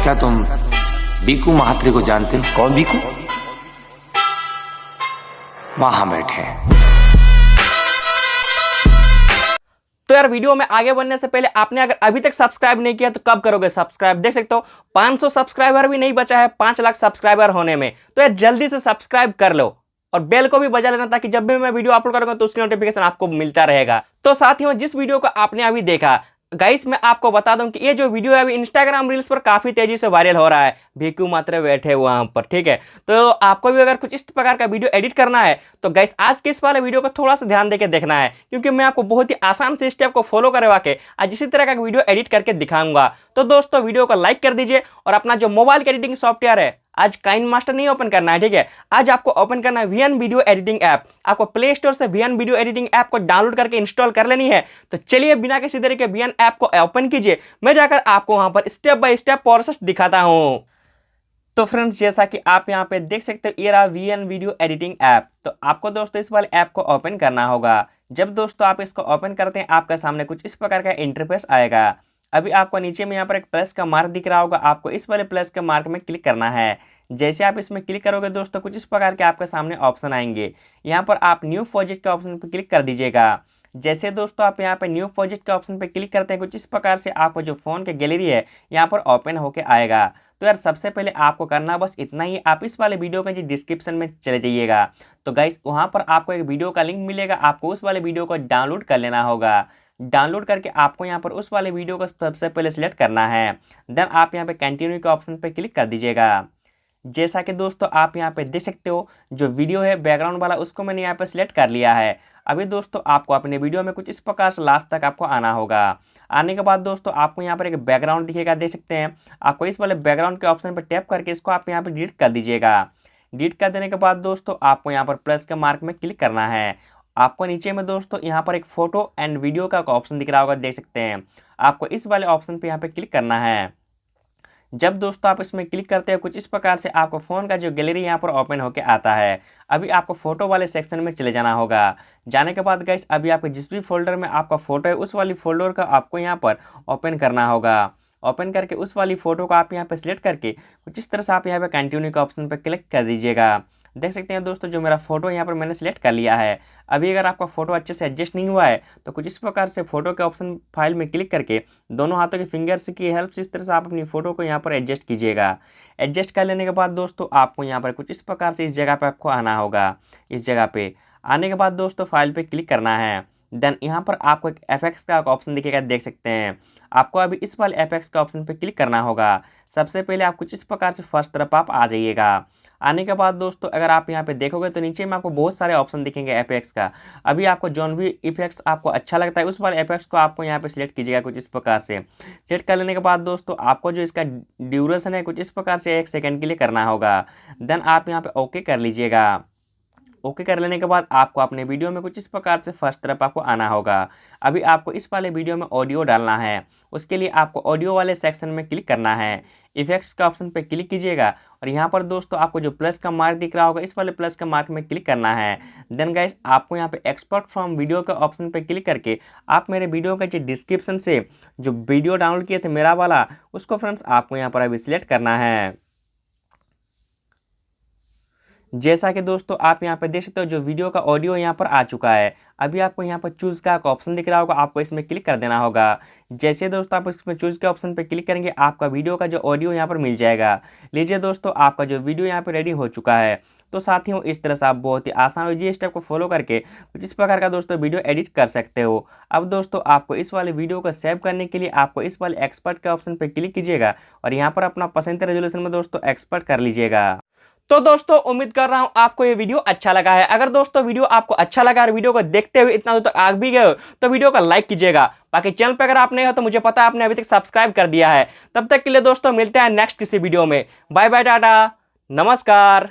क्या तुम बीकू महात्रे को जानते हो? कौन भीकू? वहां बैठे हैं। तो यार वीडियो में आगे बढ़ने से पहले आपने अगर अभी तक सब्सक्राइब नहीं किया तो कब करोगे सब्सक्राइब? देख सकते हो 500 सब्सक्राइबर भी नहीं बचा है 5 लाख सब्सक्राइबर होने में। तो यार जल्दी से सब्सक्राइब कर लो और बेल को भी बजा लेना ताकि जब भी मैं वीडियो अपलोड करूंगा तो उसकी नोटिफिकेशन आपको मिलता रहेगा। तो साथियों, जिस वीडियो को आपने अभी देखा गाइस, मैं आपको बता दूं कि ये जो वीडियो है अभी इंस्टाग्राम रील्स पर काफी तेजी से वायरल हो रहा है। भीकू मात्रे बैठे वहां पर, ठीक है। तो आपको भी अगर कुछ इस प्रकार का वीडियो एडिट करना है तो गाइस आज के इस वाले वीडियो को थोड़ा सा ध्यान देकर देखना है, क्योंकि मैं आपको बहुत ही आसान से स्टेप को फॉलो करवा के आज इसी तरह का वीडियो एडिट करके दिखाऊंगा। तो दोस्तों वीडियो को लाइक कर दीजिए और अपना जो मोबाइल के एडिटिंग सॉफ्टवेयर है, आज काइनमास्टर नहीं ओपन करना है, ठीक है। आज आपको ओपन करना है वीएन वीडियो एडिटिंग ऐप। आपको प्ले स्टोर से वीएन वीडियो एडिटिंग ऐप को डाउनलोड करके इंस्टॉल कर लेनी है। तो चलिए बिना किसी तरह के वीएन ऐप को ओपन कीजिए, मैं जाकर आपको वहां पर स्टेप बाय स्टेप प्रोसेस दिखाता हूं। तो फ्रेंड्स, जैसा कि आप यहाँ पे देख सकते हो, ये रहा वीएन वीडियो एडिटिंग ऐप। तो आपको दोस्तों इस वाले ऐप को ओपन करना होगा। जब दोस्तों आप इसको ओपन करते हैं आपके सामने कुछ इस प्रकार का इंटरफेस आएगा। अभी आपको नीचे में यहाँ पर एक प्लस का मार्क दिख रहा होगा, आपको इस वाले प्लस के मार्क में क्लिक करना है। जैसे आप इसमें क्लिक करोगे दोस्तों कुछ इस प्रकार के आपके सामने ऑप्शन आएंगे। यहाँ पर आप न्यू प्रोजेक्ट के ऑप्शन पर क्लिक कर दीजिएगा। जैसे दोस्तों आप यहाँ पे न्यू प्रोजेक्ट के ऑप्शन पे क्लिक करते हैं कुछ इस प्रकार से आपको जो फ़ोन के गैलरी है यहाँ पर ओपन होके आएगा। तो यार सबसे पहले आपको करना बस इतना ही, आप इस वाले वीडियो का डिस्क्रिप्शन में चले जाइएगा। तो गाइस वहाँ पर आपको एक वीडियो का लिंक मिलेगा, आपको उस वाले वीडियो को डाउनलोड कर लेना होगा। डाउनलोड करके आपको यहाँ पर उस वाले वीडियो को सबसे पहले सिलेक्ट करना है। देन आप यहाँ पे कंटिन्यू के ऑप्शन पे क्लिक कर दीजिएगा। जैसा कि दोस्तों आप यहाँ पे देख सकते हो जो वीडियो है बैकग्राउंड वाला उसको मैंने यहाँ पे सिलेक्ट कर लिया है। अभी दोस्तों आपको अपने वीडियो में कुछ इस प्रकार से लास्ट तक आपको आना होगा। आने के बाद दोस्तों आपको यहाँ पर एक बैकग्राउंड दिखेगा, देख सकते हैं। आपको इस वाले बैकग्राउंड के ऑप्शन पर टैप करके इसको आप यहाँ पर डिलीट कर दीजिएगा। डिलीट कर देने के बाद दोस्तों आपको यहाँ पर प्लस के मार्क में क्लिक करना है। आपको नीचे में दोस्तों यहाँ पर एक फोटो एंड वीडियो का ऑप्शन दिख रहा होगा, देख सकते हैं। आपको इस वाले ऑप्शन पे यहाँ पे क्लिक करना है। जब दोस्तों आप इसमें क्लिक करते हैं कुछ इस प्रकार से आपको फ़ोन का जो गैलरी यहाँ पर ओपन होके आता है। अभी आपको फ़ोटो वाले सेक्शन में चले जाना होगा। जाने के बाद गाइस अभी आपके जिस भी फोल्डर में आपका फ़ोटो है उस वाली फोल्डर का आपको यहाँ पर ओपन करना होगा। ओपन करके उस वाली फ़ोटो को आप यहाँ पर सिलेक्ट करके कुछ इस तरह से आप यहाँ पर कंटिन्यू के ऑप्शन पर क्लिक कर दीजिएगा। देख सकते हैं दोस्तों जो मेरा फोटो यहाँ पर मैंने सिलेक्ट कर लिया है। अभी अगर आपका फोटो अच्छे से एडजस्ट नहीं हुआ है तो कुछ इस प्रकार से फोटो के ऑप्शन फाइल में क्लिक करके दोनों हाथों के फिंगर्स की हेल्प से इस तरह से आप अपनी फोटो को यहाँ पर एडजस्ट कीजिएगा। एडजस्ट कर लेने के बाद दोस्तों आपको यहाँ पर कुछ इस प्रकार से इस जगह पर आपको आना होगा। इस जगह पे आने के बाद दोस्तों फाइल पे क्लिक करना है। देन यहाँ पर आपको एक एफएक्स का ऑप्शन दिखेगा, देख सकते हैं। आपको अभी इस वाले एफएक्स का ऑप्शन पे क्लिक करना होगा। सबसे पहले आप कुछ इस प्रकार से फर्स्ट तरफ आप आ जाइएगा। आने के बाद दोस्तों अगर आप यहाँ पे देखोगे तो नीचे में आपको बहुत सारे ऑप्शन दिखेंगे एफएक्स का। अभी आपको जोन भी इफेक्ट्स आपको अच्छा लगता है उस वाले एफएक्स को आपको यहाँ पे सिलेक्ट कीजिएगा कुछ इस प्रकार से। सिलेक्ट कर लेने के बाद दोस्तों आपको जो इसका ड्यूरेशन है कुछ इस प्रकार से 1 सेकंड के लिए करना होगा। देन आप यहाँ पे ओके कर लीजिएगा। ओके कर लेने के बाद आपको अपने वीडियो में कुछ इस प्रकार से फर्स्ट तरफ आपको आना होगा। अभी आपको इस वाले वीडियो में ऑडियो डालना है, उसके लिए आपको ऑडियो वाले सेक्शन में क्लिक करना है। इफेक्ट्स का ऑप्शन पे क्लिक कीजिएगा और यहाँ पर दोस्तों आपको जो प्लस का मार्क दिख रहा होगा इस वाले प्लस का मार्क में क्लिक करना है। देन गाइस आपको यहाँ पे एक्सपोर्ट फ्रॉम वीडियो के ऑप्शन पे क्लिक करके आप मेरे वीडियो के जो डिस्क्रिप्शन से जो वीडियो डाउनलोड किए थे मेरा वाला, उसको फ्रेंड्स आपको यहाँ पर अभी सिलेक्ट करना है। जैसा कि दोस्तों आप यहाँ पे देख सकते हो जो वीडियो का ऑडियो यहाँ पर आ चुका है। अभी आपको यहाँ पर चूज़ का ऑप्शन दिख रहा होगा, आपको इसमें क्लिक कर देना होगा। जैसे दोस्तों आप इसमें चूज़ के ऑप्शन पे क्लिक करेंगे आपका वीडियो का जो ऑडियो यहाँ पर मिल जाएगा। लीजिए दोस्तों आपका जो वीडियो यहाँ पर रेडी हो चुका है। तो साथियों इस तरह से आप बहुत ही आसान और ये स्टेप को फॉलो करके कुछ इस प्रकार का दोस्तों वीडियो एडिट कर सकते हो। अब दोस्तों आपको इस वाले वीडियो को सेव करने के लिए आपको इस वाले एक्सपर्ट के ऑप्शन पर क्लिक कीजिएगा और यहाँ पर अपना पसंद के रेजोल्यूशन में दोस्तों एक्सपर्ट कर लीजिएगा। तो दोस्तों उम्मीद कर रहा हूं आपको ये वीडियो अच्छा लगा है। अगर दोस्तों वीडियो आपको अच्छा लगा और वीडियो को देखते हुए इतना दूर तक आ भी गए हो तो वीडियो को लाइक कीजिएगा। बाकी चैनल पे अगर आप नए हो तो मुझे पता है आपने अभी तक सब्सक्राइब कर दिया है। तब तक के लिए दोस्तों मिलते हैं नेक्स्ट किसी वीडियो में। बाय बाय, टाटा, नमस्कार।